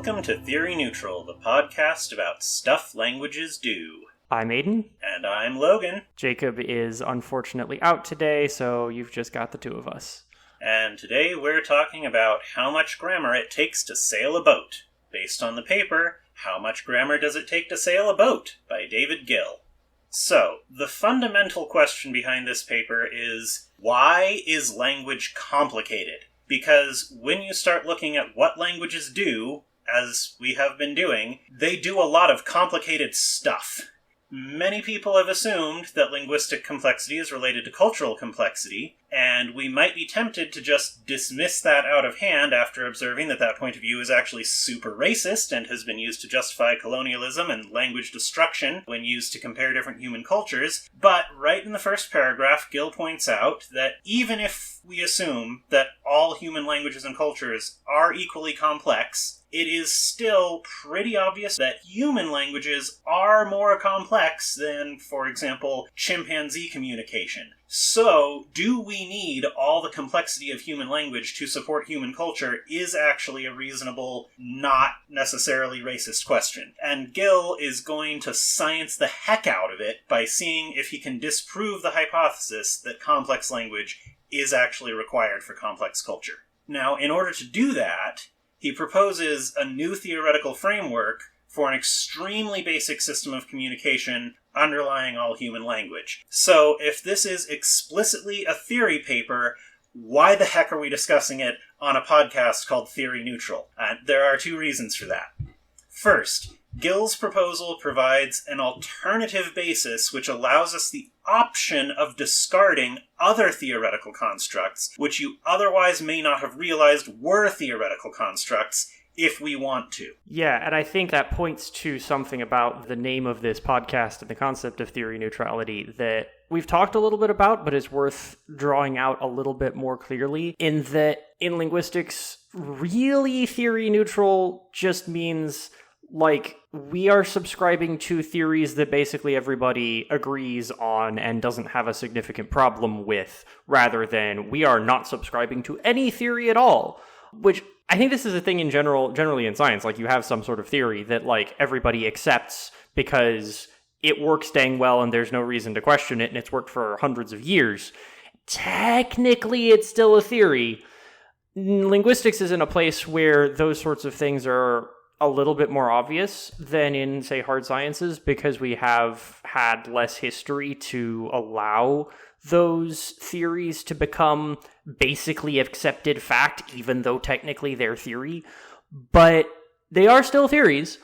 Welcome to Theory Neutral, the podcast about stuff languages do. I'm Aiden. And I'm Logan. Jacob is unfortunately out today, so you've just got the two of us. And today we're talking about how much grammar it takes to sail a boat, based on the paper, How Much Grammar Does It Take to Sail a Boat? By David Gill. So, the fundamental question behind this paper is, why is language complicated? Because when you start looking at what languages do, as we have been doing, they do a lot of complicated stuff. Many people have assumed that linguistic complexity is related to cultural complexity, and we might be tempted to just dismiss that out of hand after observing that that point of view is actually super racist and has been used to justify colonialism and language destruction when used to compare different human cultures. But right in the first paragraph, Gill points out that even if we assume that all human languages and cultures are equally complex, it is still pretty obvious that human languages are more complex than, for example, chimpanzee communication. So, do we need all the complexity of human language to support human culture is actually a reasonable, not necessarily racist question. And Gill is going to science the heck out of it by seeing if he can disprove the hypothesis that complex language is actually required for complex culture. Now, in order to do that, he proposes a new theoretical framework for an extremely basic system of communication underlying all human language. So, if this is explicitly a theory paper, why the heck are we discussing it on a podcast called Theory Neutral? There are two reasons for that. First, Gill's proposal provides an alternative basis which allows us the option of discarding other theoretical constructs, which you otherwise may not have realized were theoretical constructs, if we want to. Yeah, and I think that points to something about the name of this podcast and the concept of theory neutrality that we've talked a little bit about, but is worth drawing out a little bit more clearly, in that in linguistics, really theory neutral just means like we are subscribing to theories that basically everybody agrees on and doesn't have a significant problem with, rather than we are not subscribing to any theory at all. Which I think this is a thing in generally in science. Like you have some sort of theory that like everybody accepts because it works dang well and there's no reason to question it and it's worked for hundreds of years. Technically, it's still a theory. Linguistics is in a place where those sorts of things are a little bit more obvious than in, say, hard sciences, because we have had less history to allow those theories to become basically accepted fact, even though technically they're theory. But they are still theories.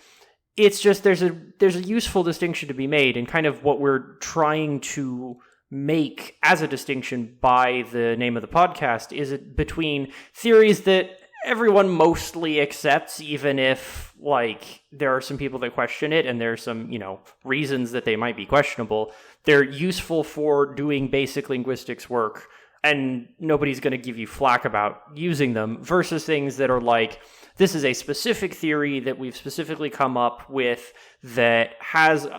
It's just there's a useful distinction to be made, and kind of what we're trying to make as a distinction by the name of the podcast is it between theories that everyone mostly accepts, even if, like, there are some people that question it, and there's some, reasons that they might be questionable. They're useful for doing basic linguistics work, and nobody's going to give you flack about using them, versus things that are like, this is a specific theory that we've specifically come up with that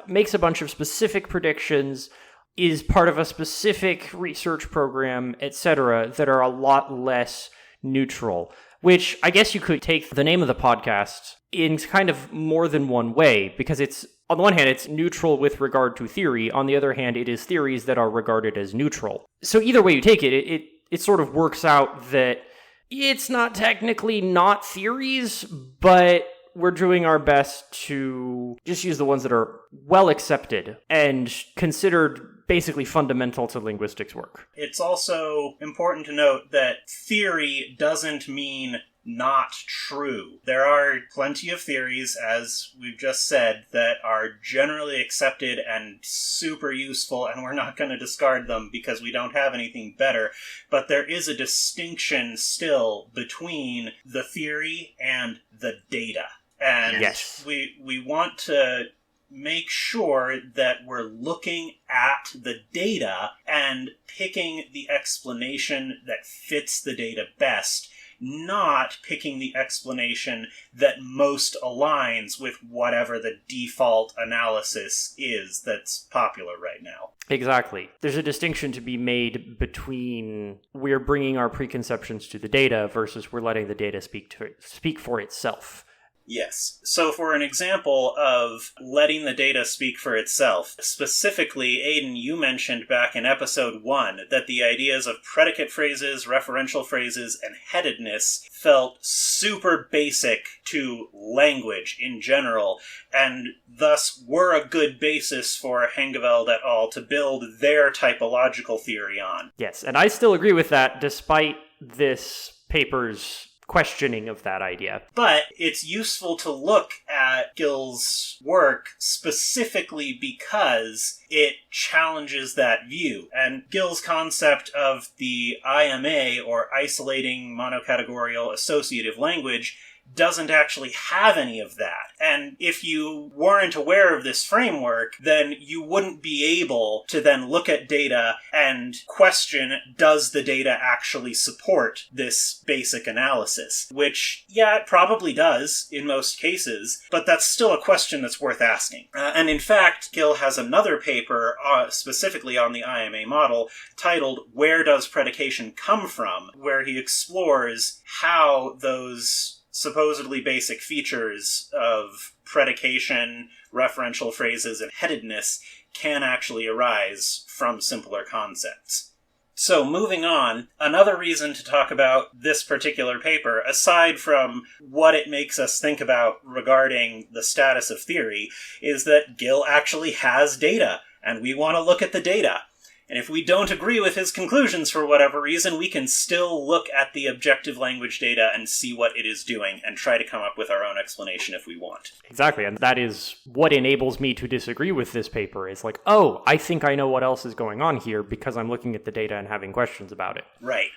makes a bunch of specific predictions, is part of a specific research program, etc., that are a lot less neutral. Which I guess you could take the name of the podcast in kind of more than one way, because it's, on the one hand, it's neutral with regard to theory. On the other hand, it is theories that are regarded as neutral. So either way you take it, it sort of works out that it's not technically not theories, but we're doing our best to just use the ones that are well accepted and considered basically fundamental to linguistics work. It's also important to note that theory doesn't mean not true. There are plenty of theories, as we've just said, that are generally accepted and super useful, and we're not going to discard them because we don't have anything better. But there is a distinction still between the theory and the data. And yes, we want to make sure that we're looking at the data and picking the explanation that fits the data best, not picking the explanation that most aligns with whatever the default analysis is that's popular right now. Exactly. There's a distinction to be made between we're bringing our preconceptions to the data versus we're letting the data speak for itself. Yes. So for an example of letting the data speak for itself, specifically, Aidan, you mentioned back in episode 1 that the ideas of predicate phrases, referential phrases, and headedness felt super basic to language in general, and thus were a good basis for Hengeveld et al. To build their typological theory on. Yes, and I still agree with that, despite this paper's questioning of that idea. But it's useful to look at Gill's work specifically because it challenges that view. And Gill's concept of the IMA, or isolating monocategorial associative language, doesn't actually have any of that. And if you weren't aware of this framework, then you wouldn't be able to then look at data and question, does the data actually support this basic analysis? Which, yeah, it probably does in most cases, but that's still a question that's worth asking. And in fact, Gill has another paper specifically on the IMA model titled Where Does Predication Come From?, where he explores how those supposedly basic features of predication, referential phrases, and headedness can actually arise from simpler concepts. So moving on, another reason to talk about this particular paper, aside from what it makes us think about regarding the status of theory, is that Gill actually has data, and we want to look at the data. And if we don't agree with his conclusions for whatever reason, we can still look at the objective language data and see what it is doing and try to come up with our own explanation if we want. Exactly, and that is what enables me to disagree with this paper. Is like, oh, I think I know what else is going on here because I'm looking at the data and having questions about it. Right.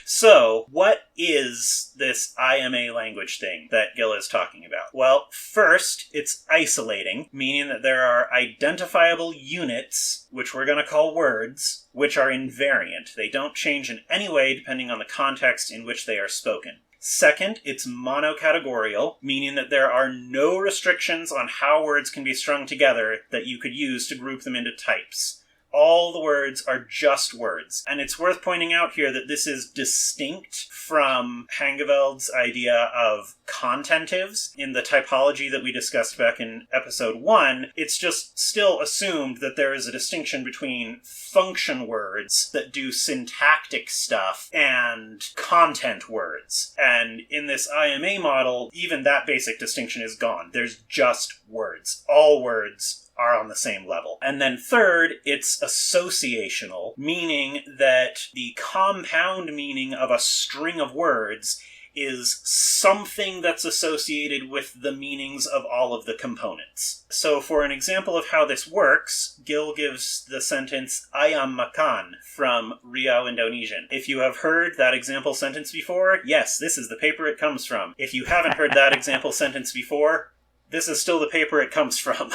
So, what is this IMA language thing that Gill is talking about? Well, first, it's isolating, meaning that there are identifiable units, which we're going to call words, which are invariant. They don't change in any way depending on the context in which they are spoken. Second, it's monocategorial, meaning that there are no restrictions on how words can be strung together that you could use to group them into types. All the words are just words. And it's worth pointing out here that this is distinct from Hengeveld's idea of contentives. In the typology that we discussed back in episode 1, it's just still assumed that there is a distinction between function words that do syntactic stuff and content words. And in this IMA model, even that basic distinction is gone. There's just words. All words are on the same level. And then third, it's associational, meaning that the compound meaning of a string of words is something that's associated with the meanings of all of the components. So for an example of how this works, Gill gives the sentence ayam makan from Riau Indonesian. If you have heard that example sentence before, yes, this is the paper it comes from. If you haven't heard that example sentence before, this is still the paper it comes from.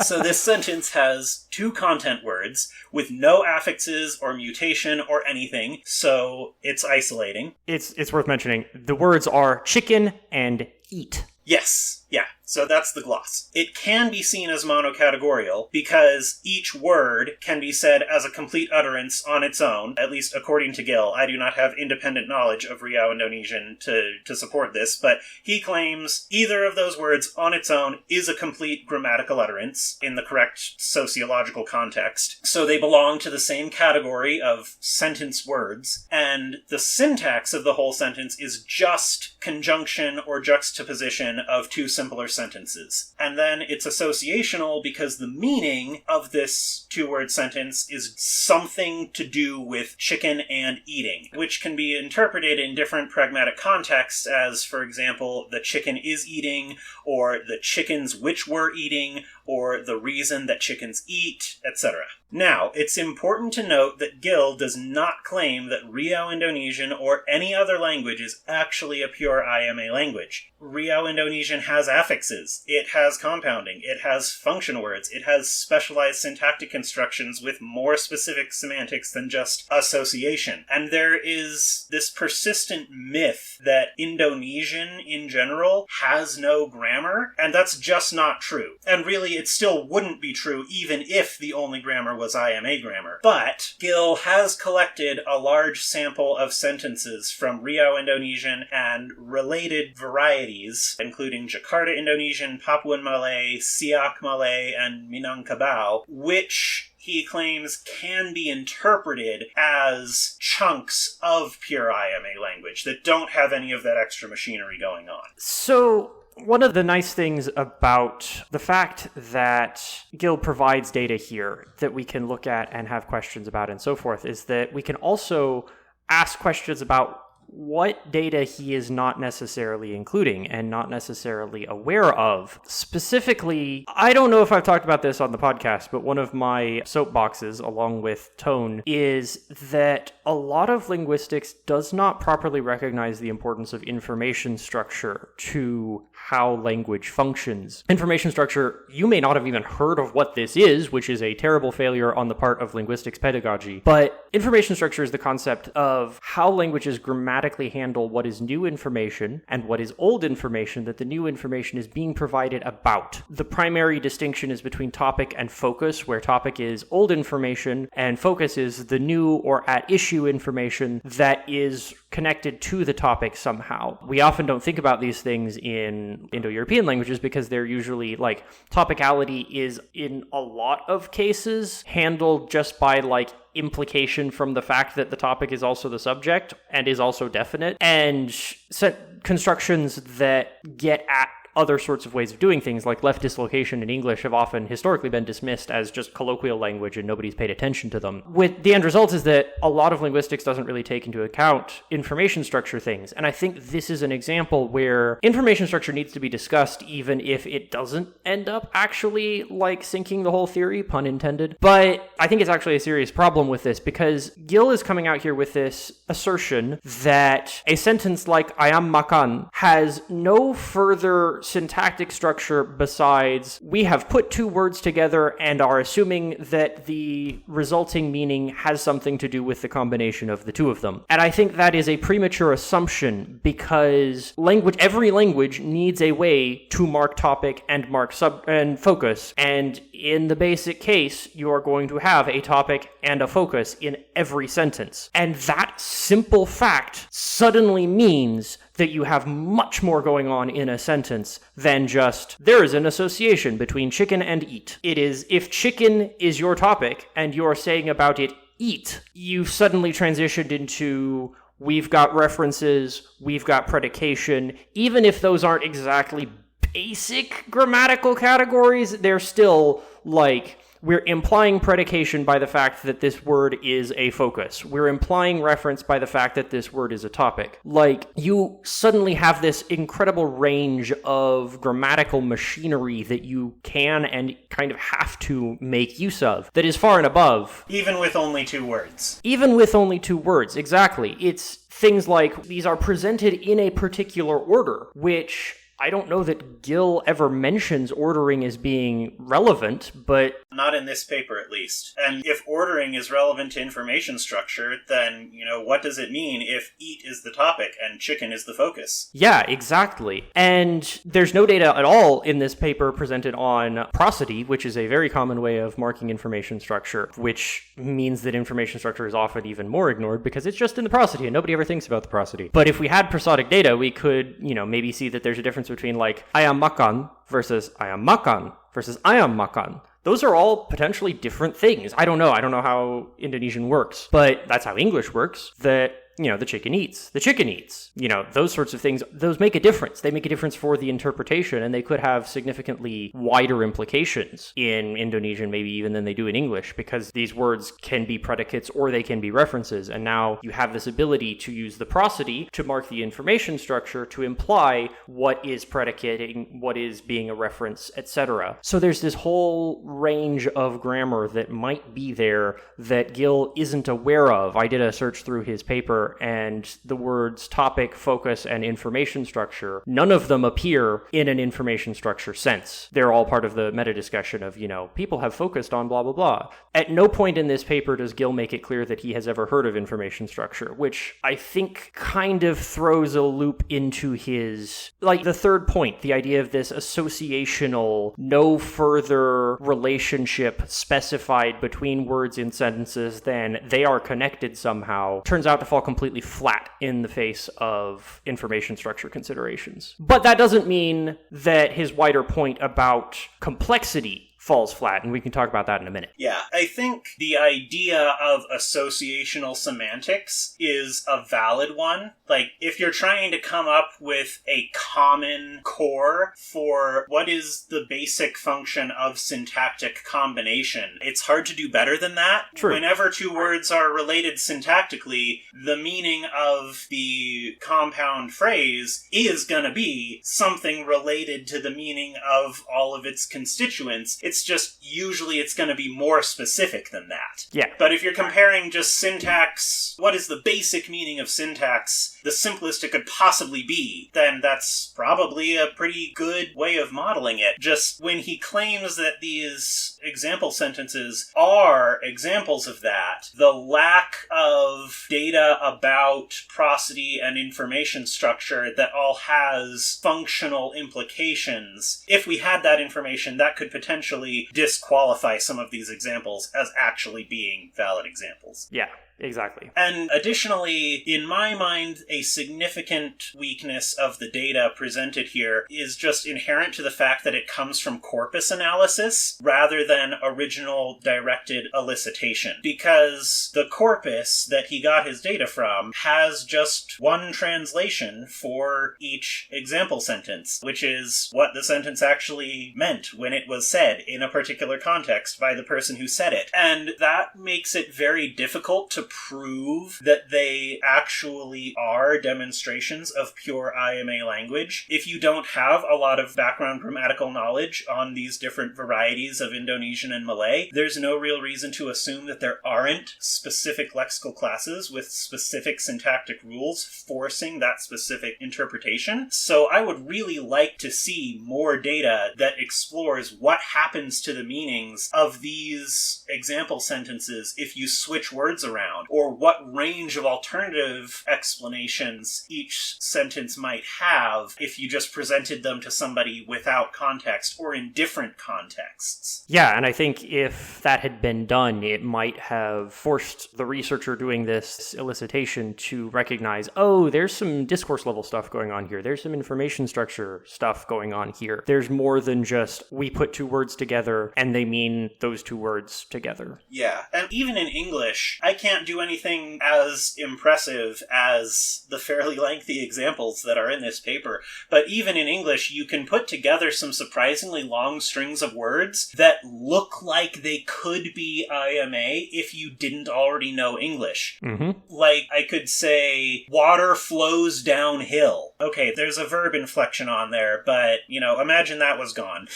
So this sentence has two content words with no affixes or mutation or anything, so it's isolating. It's worth mentioning. The words are chicken and eat. Yes, yeah. So that's the gloss. It can be seen as monocategorial because each word can be said as a complete utterance on its own, at least according to Gill. I do not have independent knowledge of Riau Indonesian to support this, but he claims either of those words on its own is a complete grammatical utterance in the correct sociological context. So they belong to the same category of sentence words, and the syntax of the whole sentence is just conjunction or juxtaposition of two simpler sentences. And then it's associational because the meaning of this two-word sentence is something to do with chicken and eating, which can be interpreted in different pragmatic contexts as, for example, the chicken is eating, or the chickens which were eating, or the reason that chickens eat, etc. Now, it's important to note that Gill does not claim that Riau Indonesian or any other language is actually a pure IMA language. Riau Indonesian has affixes, it has compounding, it has function words, it has specialized syntactic constructions with more specific semantics than just association. And there is this persistent myth that Indonesian in general has no grammar, and that's just not true. And really, it still wouldn't be true even if the only grammar was IMA grammar. But Gill has collected a large sample of sentences from Riau Indonesian and related varieties, including Jakarta Indonesian, Papuan Malay, Siak Malay, and Minangkabau, which he claims can be interpreted as chunks of pure IMA language that don't have any of that extra machinery going on. So one of the nice things about the fact that Gill provides data here that we can look at and have questions about and so forth is that we can also ask questions about what data he is not necessarily including and not necessarily aware of. Specifically, I don't know if I've talked about this on the podcast, but one of my soapboxes, along with Tone, is that a lot of linguistics does not properly recognize the importance of information structure to how language functions. Information structure, you may not have even heard of what this is, which is a terrible failure on the part of linguistics pedagogy, but information structure is the concept of how languages grammatically handle what is new information and what is old information that the new information is being provided about. The primary distinction is between topic and focus, where topic is old information and focus is the new or at issue information that is connected to the topic somehow. We often don't think about these things in Indo-European languages because they're usually like topicality is in a lot of cases handled just by like implication from the fact that the topic is also the subject and is also definite, and set constructions that get at other sorts of ways of doing things, like left dislocation in English, have often historically been dismissed as just colloquial language and nobody's paid attention to them. With the end result is that a lot of linguistics doesn't really take into account information structure things. And I think this is an example where information structure needs to be discussed even if it doesn't end up actually like sinking the whole theory, pun intended. But I think it's actually a serious problem with this because Gill is coming out here with this assertion that a sentence like ayam makan has no further syntactic structure besides we have put two words together and are assuming that the resulting meaning has something to do with the combination of the two of them. And I think that is a premature assumption because every language needs a way to mark topic and mark and focus. And in the basic case, you are going to have a topic and a focus in every sentence. And that simple fact suddenly means that you have much more going on in a sentence than just, there is an association between chicken and eat. It is, if chicken is your topic and you're saying about it eat, you've suddenly transitioned into, we've got references, we've got predication. Even if those aren't exactly basic grammatical categories, they're still like, we're implying predication by the fact that this word is a focus. We're implying reference by the fact that this word is a topic. Like, you suddenly have this incredible range of grammatical machinery that you can and kind of have to make use of that is far and above. Even with only two words. Even with only two words, exactly. It's things like, these are presented in a particular order, which I don't know that Gill ever mentions ordering as being relevant, but... Not in this paper, at least. And if ordering is relevant to information structure, then, what does it mean if eat is the topic and chicken is the focus? Yeah, exactly. And there's no data at all in this paper presented on prosody, which is a very common way of marking information structure, which means that information structure is often even more ignored because it's just in the prosody and nobody ever thinks about the prosody. But if we had prosodic data, we could, maybe see that there's a difference between like ayam makan versus ayam makan versus ayam makan. Those are all potentially different things. I don't know how Indonesian works, but that's how English works. That the chicken eats. The chicken eats. Those sorts of things, those make a difference. They make a difference for the interpretation, and they could have significantly wider implications in Indonesian, maybe even than they do in English, because these words can be predicates or they can be references. And now you have this ability to use the prosody to mark the information structure to imply what is predicating, what is being a reference, etc. So there's this whole range of grammar that might be there that Gill isn't aware of. I did a search through his paper paper, and the words topic, focus, and information structure, none of them appear in an information structure sense. They're all part of the meta discussion of, people have focused on blah, blah, blah. At no point in this paper does Gill make it clear that he has ever heard of information structure, which I think kind of throws a loop into his, the third point, the idea of this associational, no further relationship specified between words in sentences than they are connected somehow, turns out to fall completely flat in the face of information structure considerations. But that doesn't mean that his wider point about complexity falls flat, and we can talk about that in a minute. Yeah, I think the idea of associational semantics is a valid one. If you're trying to come up with a common core for what is the basic function of syntactic combination, it's hard to do better than that. True. Whenever two words are related syntactically, the meaning of the compound phrase is going to be something related to the meaning of all of its constituents. It's just, usually it's going to be more specific than that. Yeah. But if you're comparing just syntax, what is the basic meaning of syntax, the simplest it could possibly be, then that's probably a pretty good way of modeling it. Just when he claims that these example sentences are examples of that, the lack of data about prosody and information structure that all has functional implications, if we had that information, that could potentially disqualify some of these examples as actually being valid examples. Yeah. Exactly. And additionally, in my mind, a significant weakness of the data presented here is just inherent to the fact that it comes from corpus analysis rather than original directed elicitation. Because the corpus that he got his data from has just one translation for each example sentence, which is what the sentence actually meant when it was said in a particular context by the person who said it. And that makes it very difficult to prove that they actually are demonstrations of pure IMA language. If you don't have a lot of background grammatical knowledge on these different varieties of Indonesian and Malay, there's no real reason to assume that there aren't specific lexical classes with specific syntactic rules forcing that specific interpretation. So I would really like to see more data that explores what happens to the meanings of these example sentences if you switch words around, or what range of alternative explanations each sentence might have if you just presented them to somebody without context or in different contexts. Yeah, and I think if that had been done, it might have forced the researcher doing this elicitation to recognize, oh, there's some discourse level stuff going on here. There's some information structure stuff going on here. There's more than just, we put two words together and they mean those two words together. Yeah, and even in English, I can't do anything as impressive as the fairly lengthy examples that are in this paper. But even in English, you can put together some surprisingly long strings of words that look like they could be IMA if you didn't already know English. Mm-hmm. I could say, water flows downhill. Okay, there's a verb inflection on there, but, imagine that was gone.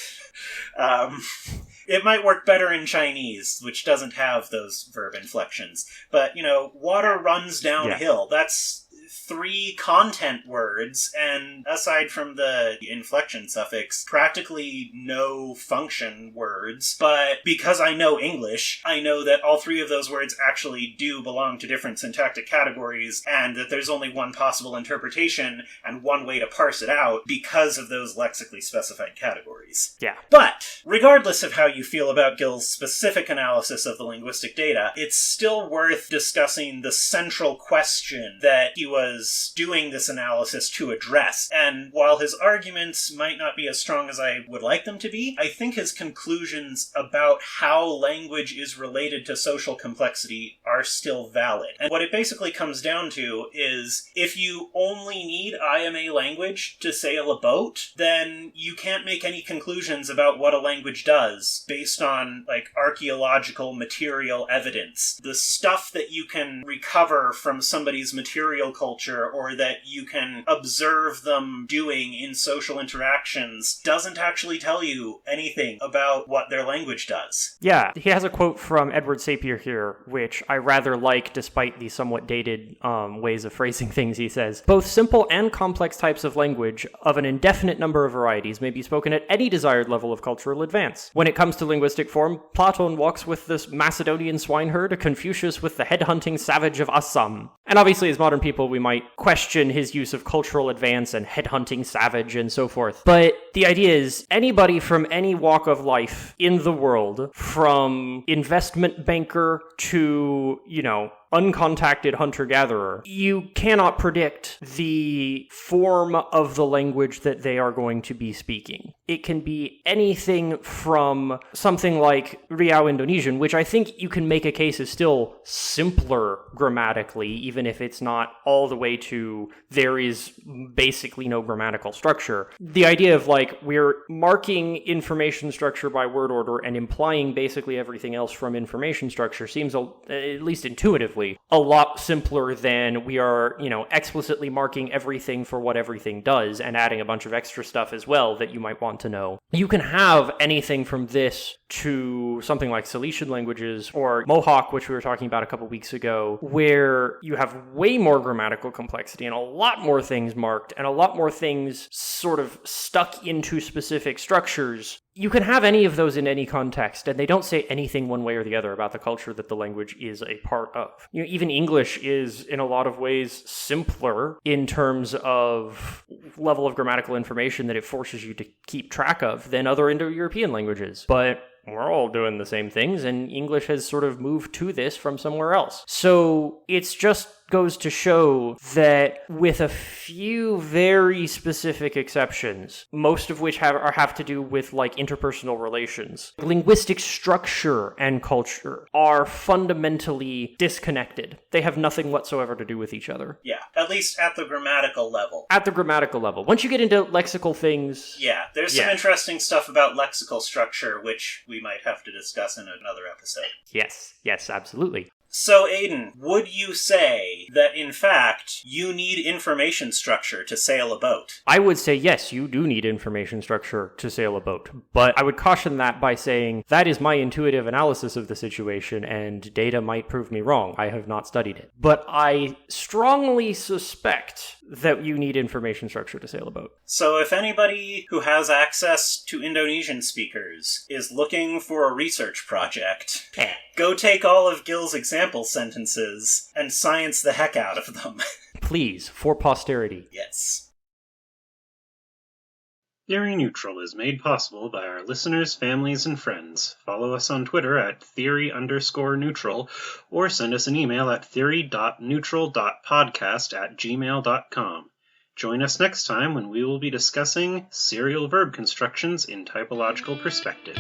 It might work better in Chinese, which doesn't have those verb inflections. But, water runs downhill. Yeah. That's 3 content words, and aside from the inflection suffix, practically no function words. But because I know English, I know that all 3 of those words actually do belong to different syntactic categories, and that there's only one possible interpretation and one way to parse it out because of those lexically specified categories. Yeah. But regardless of how you feel about Gill's specific analysis of the linguistic data, it's still worth discussing the central question that he was doing this analysis to address. And while his arguments might not be as strong as I would like them to be, I think his conclusions about how language is related to social complexity are still valid. And what it basically comes down to is, if you only need IMA language to sail a boat, then you can't make any conclusions about what a language does based on, archaeological material evidence. The stuff that you can recover from somebody's material culture or that you can observe them doing in social interactions doesn't actually tell you anything about what their language does. Yeah, he has a quote from Edward Sapir here, which I rather like despite the somewhat dated ways of phrasing things. He says, both simple and complex types of language of an indefinite number of varieties may be spoken at any desired level of cultural advance. When it comes to linguistic form, Platon walks with the Macedonian swineherd, Confucius with the headhunting savage of Assam. And obviously, as modern people, we might question his use of cultural advance and headhunting savage and so forth. But the idea is, anybody from any walk of life in the world, from investment banker to, uncontacted hunter-gatherer, you cannot predict the form of the language that they are going to be speaking. It can be anything from something like Riau Indonesian, which I think you can make a case is still simpler grammatically, even if it's not all the way to there is basically no grammatical structure. The idea of we're marking information structure by word order and implying basically everything else from information structure seems, at least intuitively, a lot simpler than we are, explicitly marking everything for what everything does and adding a bunch of extra stuff as well that you might want to know. You can have anything from this to something like Cilician languages or Mohawk, which we were talking about a couple weeks ago, where you have way more grammatical complexity and a lot more things marked and a lot more things sort of stuck into specific structures. You can have any of those in any context, and they don't say anything one way or the other about the culture that the language is a part of. Even English is, in a lot of ways, simpler in terms of level of grammatical information that it forces you to keep track of than other Indo-European languages. But we're all doing the same things, and English has sort of moved to this from somewhere else. So it's just goes to show that with a few very specific exceptions, most of which have to do with interpersonal relations, linguistic structure and culture are fundamentally disconnected. They have nothing whatsoever to do with each other. Yeah, at least at the grammatical level. At the grammatical level. Once you get into lexical things... Yeah, there's some interesting stuff about lexical structure, which we might have to discuss in another episode. Yes, absolutely. So, Aiden, would you say that, in fact, you need information structure to sail a boat? I would say, yes, you do need information structure to sail a boat. But I would caution that by saying, that is my intuitive analysis of the situation, and data might prove me wrong. I have not studied it. But I strongly suspect that you need information structure to sail a boat. So if anybody who has access to Indonesian speakers is looking for a research project, go take all of Gil's example sentences and science the heck out of them. Please, for posterity. Yes. Theory Neutral is made possible by our listeners, families, and friends. Follow us on Twitter at theory_neutral, or send us an email at theory.neutral.podcast@gmail.com. Join us next time when we will be discussing serial verb constructions in typological perspective.